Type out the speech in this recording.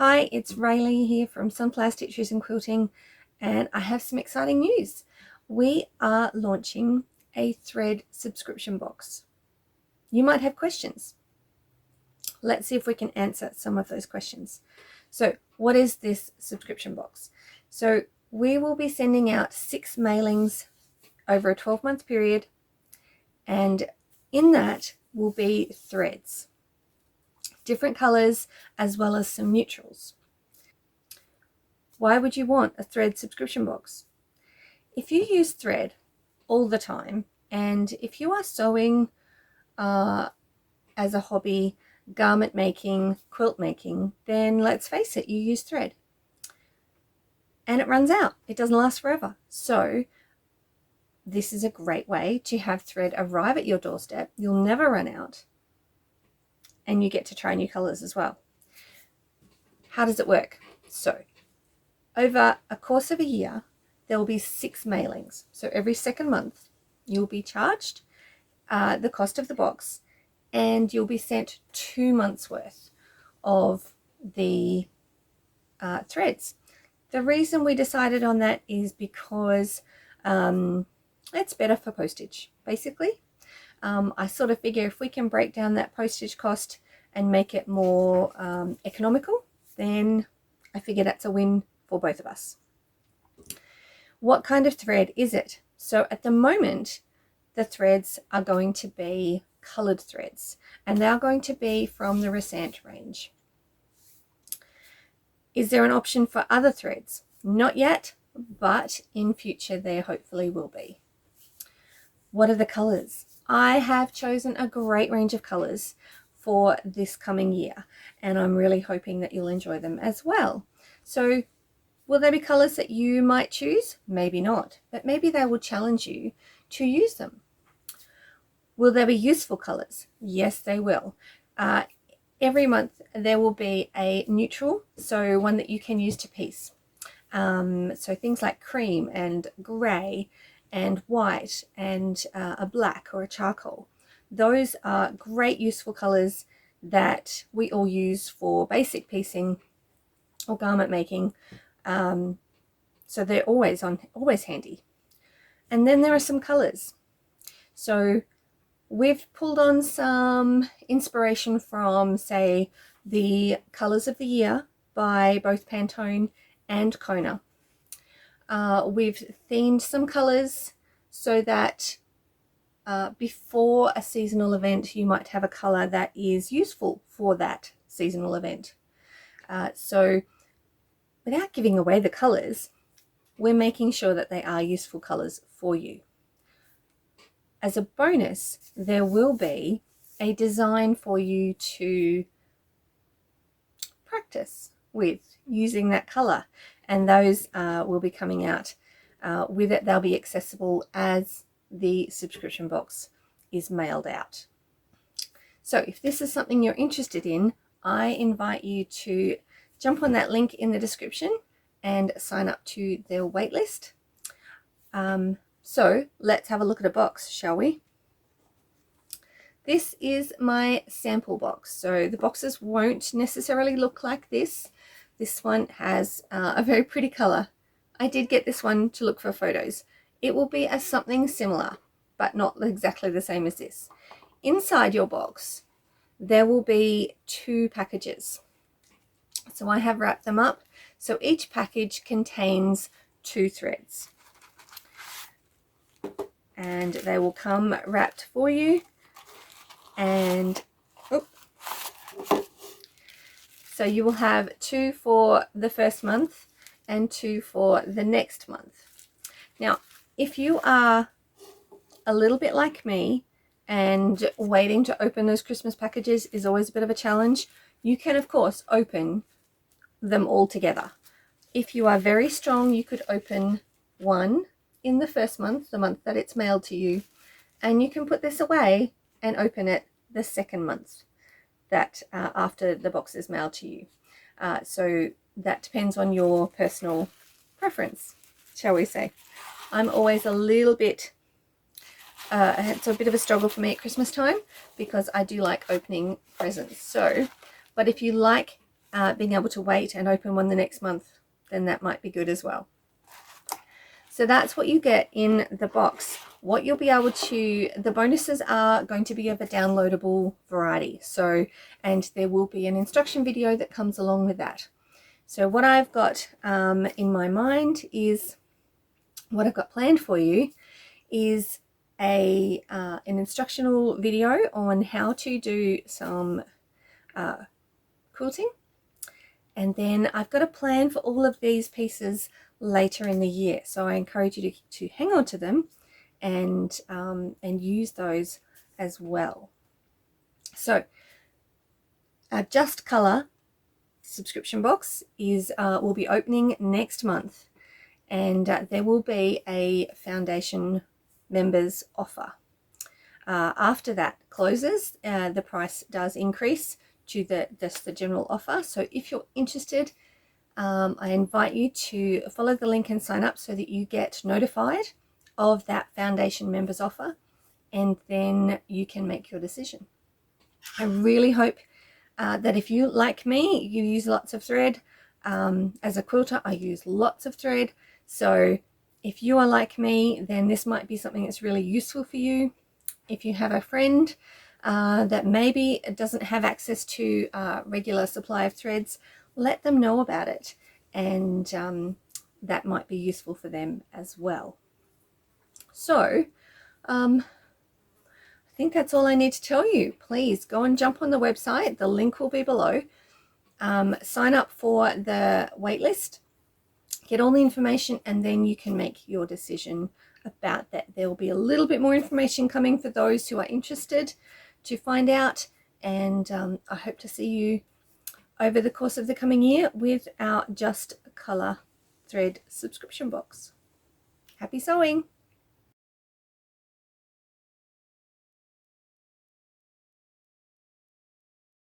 Hi, it's Rayleigh here from Sunflower Stitches and Quilting, and I have some exciting news. We are launching a thread subscription box. You might have questions. Let's see if we can answer some of those questions. So, what is this subscription box? So, we will be sending out 6 mailings over a 12-month period, and in that will be threads, different colors, as well as some neutrals. Why would you want a thread subscription box? If you use thread all the time, and if you are sewing as a hobby, garment making, quilt making, then let's face it, you use thread. And it runs out. It doesn't last forever. So this is a great way to have thread arrive at your doorstep. You'll never run out. And you get to try new colors as well. How does it work? So over a course of a year, there will be 6 mailings. So every second month, you'll be charged the cost of the box, and you'll be sent 2 months worth of the threads. The reason we decided on that is because it's better for postage, basically. I sort of figure if we can break down that postage cost and make it more economical, then I figure that's a win for both of us. What kind of thread is it? So at the moment, the threads are going to be colored threads, and they are going to be from the Marcg range. Is there an option for other threads? Not yet, but in future there hopefully will be. What are the colors? I have chosen a great range of colors for this coming year, and I'm really hoping that you'll enjoy them as well. So will there be colors that you might choose? Maybe not, but maybe they will challenge you to use them. Will there be useful colors? Yes, they will. Every month there will be a neutral, so one that you can use to piece. So things like cream and grey and white and a black or a charcoal. Those are great useful colors that we all use for basic piecing or garment making. So they're always handy. And then there are some colors. So we've pulled on some inspiration from, say, the Colors of the Year by both Pantone and Kona. We've themed some colors so that before a seasonal event, you might have a color that is useful for that seasonal event. So without giving away the colors, we're making sure that they are useful colors for you. As a bonus, there will be a design for you to practice with using that color, and those will be coming out with it. They'll be accessible as the subscription box is mailed out. So if this is something you're interested in, I invite you to jump on that link in the description and sign up to their waitlist. So let's have a look at a box, shall we? This is my sample box. So the boxes won't necessarily look like this. This one has a very pretty color. I did get this one to look for photos. It will be as something similar, but not exactly the same as this. Inside your box, there will be 2 packages. So I have wrapped them up. So each package contains 2 threads. And they will come wrapped for you. And so you will have 2 for the first month and 2 for the next month. Now, if you are a little bit like me and waiting to open those Christmas packages is always a bit of a challenge, you can of course open them all together. If you are very strong, you could open one in the first month, the month that it's mailed to you, and you can put this away and open it the second month that after the box is mailed to you. So that depends on your personal preference, shall we say. I'm always a little bit, it's a bit of a struggle for me at Christmas time because I do like opening presents. So, but if you like being able to wait and open one the next month, then that might be good as well. So that's what you get in the box. What you'll be able to, the bonuses are going to be of a downloadable variety. So, and there will be an instruction video that comes along with that. So what I've got in my mind is, what I've got planned for you is an instructional video on how to do some quilting. And then I've got a plan for all of these pieces later in the year. So I encourage you to hang on to them and use those as well. So our Just Colour subscription box is will be opening next month, and there will be a foundation members offer. After that closes, the price does increase to the general offer. So if you're interested, I invite you to follow the link and sign up so that you get notified of that foundation members offer, and then you can make your decision. I really hope that if you, like me, you use lots of thread. As a quilter, I use lots of thread. So if you are like me, then this might be something that's really useful for you. If you have a friend that maybe doesn't have access to regular supply of threads, let them know about it, and that might be useful for them as well. So I think that's all I need to tell you. Please go and jump on the website. The link will be below. Sign up for the waitlist. Get all the information, and then you can make your decision about that. There will be a little bit more information coming for those who are interested to find out, and I hope to see you over the course of the coming year with our Just Colour thread subscription box. Happy sewing!